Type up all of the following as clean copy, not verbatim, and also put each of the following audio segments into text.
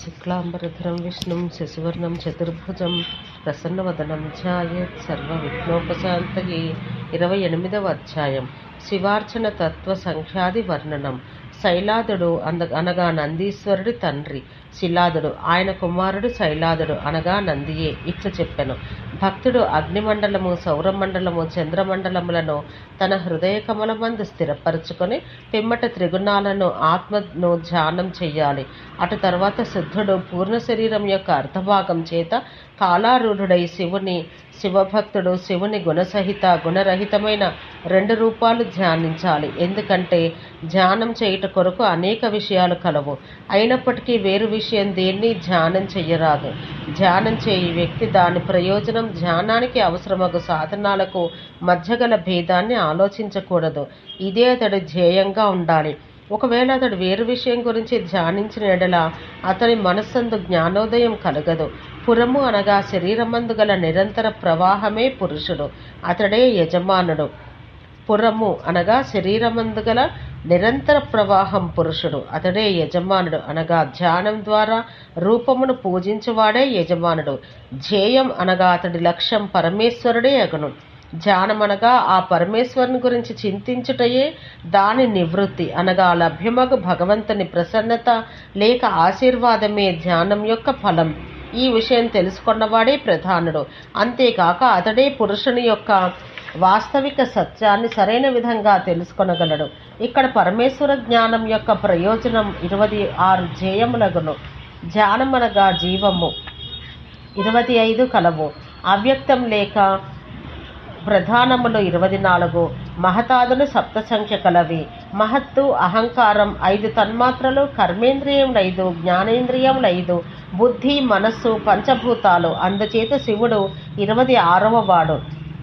శుక్లాంబరధరం విష్ణుం శశివర్ణం చతుర్భుజం ప్రసన్నవదనం ధ్యాయేత్ సర్వవిఘ్నోపశాంతయే. 28వ అధ్యాయం శివార్చన తత్వ సంఖ్యాది వర్ణనం. శైలాదుడు అనగా నందీశ్వరుడి తండ్రి శిలాదుడు, ఆయన కుమారుడు శైలాదుడు అనగా నందియే ఇట్లు చెప్పెను. భక్తుడు అగ్నిమండలము, సౌరమండలము, చంద్రమండలములను తన హృదయ కమలమందు స్థిరపరచుకొని పిమ్మట త్రిగుణాలను ఆత్మను ధ్యానం చెయ్యాలి. అటు తర్వాత శుద్ధుడు పూర్ణ శరీరం యొక్క అర్ధభాగం చేత కాలారూఢుడై శివభక్తుడు శివుని గుణరహితమైన 2 రూపాలు ధ్యానించాలి. ఎందుకంటే ధ్యానం చేయుట కొరకు అనేక విషయాలు కలవు. అయినప్పటికీ వేరు విషయం దేన్ని ధ్యానం చెయ్యరాదు. ధ్యానం చేయి వ్యక్తి దాని ప్రయోజనం, ధ్యానానికి అవసరమగు సాధనాలకు మధ్యగల భేదాన్ని ఆలోచించకూడదు. ఇదే అతడి ధ్యేయంగా ఉండాలి. ఒకవేళ అతడు వేరు విషయం గురించి ధ్యానించిన ఎడల అతని మనస్సందు జ్ఞానోదయం కలగదు. పురము అనగా శరీరమందు గల నిరంతర ప్రవాహమే పురుషుడు, అతడే యజమానుడు. పురము అనగా శరీరమందు గల నిరంతర ప్రవాహం పురుషుడు, అతడే యజమానుడు అనగా ధ్యానం ద్వారా రూపమును పూజించువాడే యజమానుడు. ధ్యేయం అనగా అతడి లక్ష్యం పరమేశ్వరుడే అగును. ధ్యానమనగా ఆ పరమేశ్వరుని గురించి చింతించుటయే దాని నివృత్తి అనగా లభ్యమగు భగవంతుని ప్రసన్నత లేక ఆశీర్వాదమే ధ్యానం యొక్క ఫలం. ఈ విషయం తెలుసుకున్నవాడే ప్రధానుడు. అంతేకాక అతడే పురుషుని యొక్క వాస్తవిక సత్యాన్ని సరైన విధంగా తెలుసుకొనగలడు. ఇక్కడ పరమేశ్వర జ్ఞానం యొక్క ప్రయోజనం 26 ధ్యేయములగును. ధ్యానమనగా జీవము 25 కలవు. అవ్యక్తం లేక ప్రధానములు 24, మహతాదులు 7 సంఖ్య కలవి. మహత్తు అహంకారం 5 తన్మాత్రలు, కర్మేంద్రియములు 5, జ్ఞానేంద్రియములు 5, బుద్ధి మనస్సు పంచభూతాలు. అందుచేత శివుడు 26వ వాడు.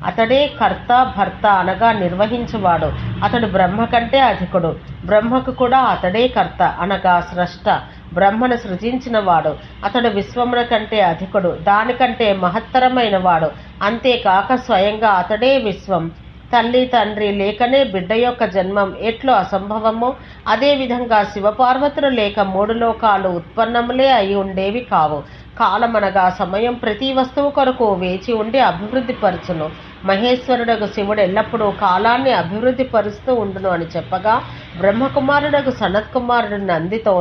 అతడే కర్త భర్త అనగా నిర్వహించువాడు. అతడు బ్రహ్మ కంటే అధికుడు. బ్రహ్మకు కూడా అతడే కర్త అనగా స్రష్ట, బ్రహ్మను సృజించిన వాడు. అతడు విశ్వముల కంటే అధికుడు, దానికంటే మహత్తరమైన వాడు. అంతేకాక స్వయంగా అతడే విశ్వం. తల్లి తండ్రి లేకనే బిడ్డ యొక్క జన్మం ఎట్లు అసంభవమో అదేవిధంగా శివపార్వతులు లేక 3 లోకాలు ఉత్పన్నములే అయి ఉండేవి కావు. కాలమనగా సమయం ప్రతి వస్తువు కొరకు వేచి ఉండి అభివృద్ధి పరచును. మహేశ్వరుడగు శివుడు ఎల్లప్పుడూ కాలాన్ని అభివృద్ధి పరుస్తూ ఉండును అని చెప్పగా, బ్రహ్మకుమారుడగు సనత్కుమారుడు నందితో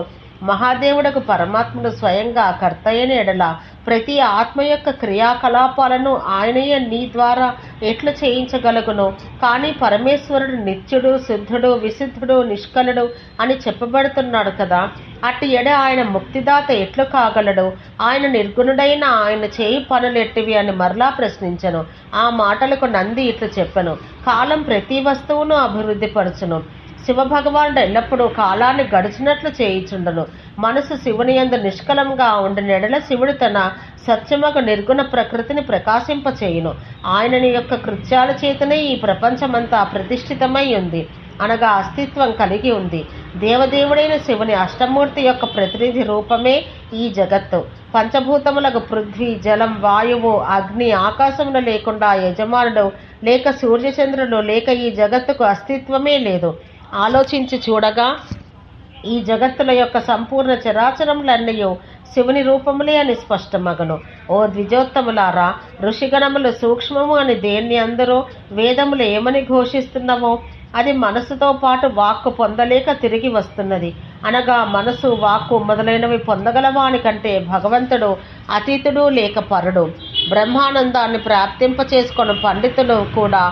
మహాదేవుడకు పరమాత్ముడు స్వయంగా కర్తయ్యని ఎడల ప్రతి ఆత్మ యొక్క క్రియాకలాపాలను ఆయనయే నీ ద్వారా ఎట్లు చేయించగలుగును. కానీ పరమేశ్వరుడు నిత్యుడు, శుద్ధుడు, విశుద్ధుడు, నిష్కలుడు అని చెప్పబడుతున్నాడు కదా. అట్టి ఎడ ఆయన ముక్తిదాత ఎట్లు కాగలడు? ఆయన నిర్గుణుడైన ఆయన చేయి పనులెట్టివి అని మరలా ప్రశ్నించను. ఆ మాటలకు నంది ఇట్లు చెప్పెను, కాలం ప్రతి వస్తువును అభివృద్ధి పరచును. శివభగవానుడు ఎల్లప్పుడూ కాలాన్ని గడిచినట్లు చేయిచుండను. మనసు శివుని యందు నిష్కలంగా ఉండిన ఎడల శివుడు తన సత్యమగు నిర్గుణ ప్రకృతిని ప్రకాశింపచేయును. ఆయనని యొక్క కృత్యాల చేతనే ఈ ప్రపంచమంతా ప్రతిష్ఠితమై ఉంది అనగా అస్తిత్వం కలిగి ఉంది. దేవదేవుడైన శివుని అష్టమూర్తి యొక్క ప్రతినిధి రూపమే ఈ జగత్తు. పంచభూతములకు పృథ్వీ, జలం, వాయువు, అగ్ని, ఆకాశములు లేకుండా యజమానుడు లేక సూర్యచంద్రులు లేక ఈ జగత్తుకు అస్తిత్వమే లేదు. ఆలోచించి చూడగా ఈ జగత్తుల యొక్క సంపూర్ణ చరాచరములన్నీ శివుని రూపములే అని స్పష్టమగను. ఓ ద్విజోత్తములారా, ఋషిగణములు సూక్ష్మము అని దేన్ని అందరూ వేదములు ఏమని ఘోషిస్తున్నావో అది మనసుతో పాటు వాక్కు పొందలేక తిరిగి వస్తున్నది. అనగా మనసు, వాక్కు మొదలైనవి పొందగలవాని కంటే భగవంతుడు అతీతుడు లేక పరుడు. బ్రహ్మానందాన్ని ప్రాప్తింపచేసుకొని పండితులు కూడా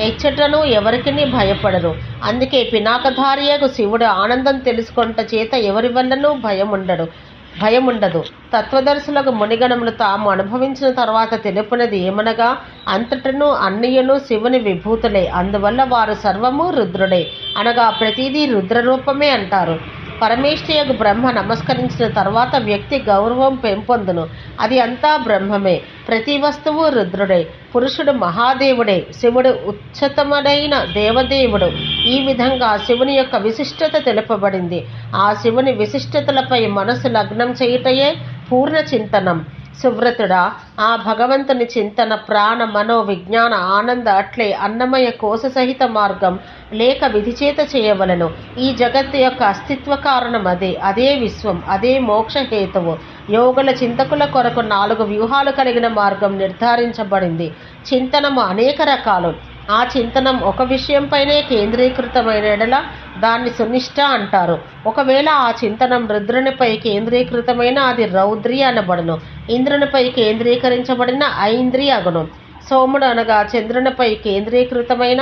ఎచ్చటను ఎవరికిని భయపడరు. అందుకే పినాకధారియకు శివుడు ఆనందం తెలుసుకొనుట చేత ఎవరి వల్లనూ భయం ఉండదు. తత్వదర్శులకు మునిగణములు తాము అనుభవించిన తర్వాత తెలుపునది ఏమనగా అంతటను అన్నియును శివుని విభూతులే. అందువల్ల వారు సర్వము రుద్రుడే అనగా ప్రతిదీ రుద్రరూపమే అంటారు. పరమేష్ఠియకు బ్రహ్మ నమస్కరించిన తర్వాత వ్యక్తి గౌరవం పెంపొందును. అది అంతా బ్రహ్మమే. ప్రతి వస్తువు రుద్రుడే. పురుషుడు మహాదేవుడే. శివుడు ఉచ్చతముడైన దేవదేవుడు. ఈ విధంగా శివుని యొక్క విశిష్టత తెలుపబడింది. ఆ శివుని విశిష్టతలపై మనసు లగ్నం చేయుటయే పూర్ణ చింతనం. సువ్రతుడా, ఆ భగవంతుని చింతన ప్రాణ మనో విజ్ఞాన ఆనంద అట్లే అన్నమయ కోశ సహిత మార్గం లేక విధిచేత చేయవలను. ఈ జగత్తు యొక్క అస్తిత్వ కారణం అదే విశ్వం, అదే మోక్ష హేతువు. యోగుల చింతకుల కొరకు 4 వ్యూహాలు కలిగిన మార్గం నిర్ధారించబడింది. చింతనము అనేక రకాలు. ఆ చింతనం ఒక విషయంపైనే కేంద్రీకృతమైన ఎడల దాన్ని సునిష్ట అంటారు. ఒకవేళ ఆ చింతనం రుద్రునిపై కేంద్రీకృతమైన అది రౌద్రి అనబడును. ఇంద్రునిపై కేంద్రీకరించబడిన ఐంద్రి అగును. సోముడు అనగా చంద్రునిపై కేంద్రీకృతమైన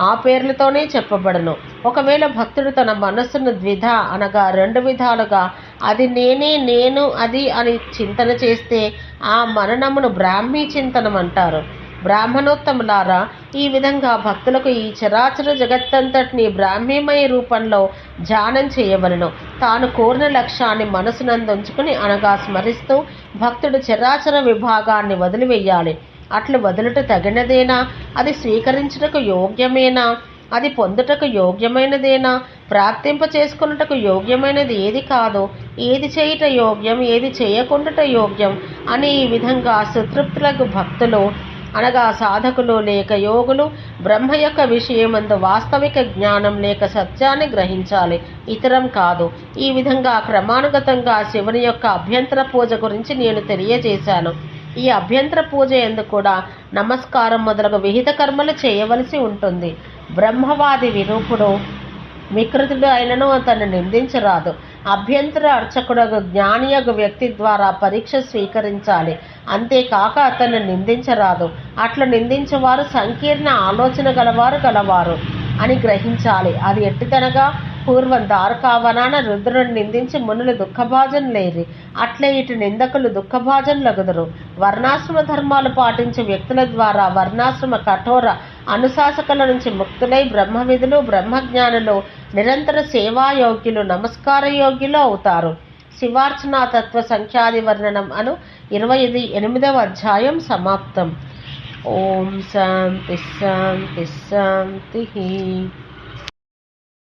ఆ పేర్లతోనే చెప్పబడను. ఒకవేళ భక్తుడు తన మనస్సును ద్విధ అనగా 2 విధాలుగా అది నేనే, నేను, అది అని చింతన చేస్తే ఆ మననమును బ్రాహ్మీ చింతనం అంటారు. బ్రాహ్మణోత్తములారా, ఈ విధంగా భక్తులకు ఈ చరాచర జగత్తంతటిని బ్రాహ్మీమయ రూపంలో ధ్యానం చేయవలను. తాను కోరిన లక్ష్యాన్ని మనసునందుంచుకుని అనగా స్మరిస్తూ భక్తుడు చరాచర విభాగాన్ని వదిలివేయాలి. అట్లు వదులుట తగినదేనా? అది స్వీకరించుటకు యోగ్యమేనా? అది పొందుటకు యోగ్యమైనదేనా? ప్రాప్తింప చేసుకున్నటకు యోగ్యమైనది ఏది కాదు? ఏది చేయుట యోగ్యం, ఏది చేయకుండుట యోగ్యం అని ఈ విధంగా సుతృప్తులకు భక్తులు అనగా సాధకులు లేక యోగులు బ్రహ్మ యొక్క విషయమందు వాస్తవిక జ్ఞానం లేక సత్యాన్ని గ్రహించాలి, ఇతరం కాదు. ఈ విధంగా క్రమానుగతంగా శివుని యొక్క అభ్యంతర పూజ గురించి నేను తెలియజేశాను. ఈ అభ్యంతర పూజ యందు కూడా నమస్కారం మొదలగు విహిత కర్మలు చేయవలసి ఉంటుంది. బ్రహ్మవాది విరూపుడు వికృతుడు అయినను అతన్ని నిందించరాదు. అభ్యంతర అర్చకుడు జ్ఞానియగు వ్యక్తి ద్వారా పరీక్ష స్వీకరించాలి, అంతేకాక అతన్ని నిందించరాదు. అట్లు నిందించేవారు సంకీర్ణ ఆలోచన గలవారు అని గ్రహించాలి. అది ఎట్టిదనగా పూర్వం ద్వారకావనాన రుద్రుని నిందించి మునులు దుఃఖభాజనులేరి, అట్లే ఇటు నిందకులు దుఃఖభాజనులగుదురు. వర్ణాశ్రమ ధర్మాలు పాటించే వ్యక్తుల ద్వారా వర్ణాశ్రమ కఠోర అనుశాసకుల నుంచి ముక్తులై బ్రహ్మవిధులు, బ్రహ్మజ్ఞానులు, నిరంతర సేవాయోగ్యులు, నమస్కార యోగ్యులు అవుతారు. శివార్చనా తత్వ సంఖ్యాది వర్ణనం అను 28వ అధ్యాయం సమాప్తం. ఓం శాంతి శాంతి శాంతి.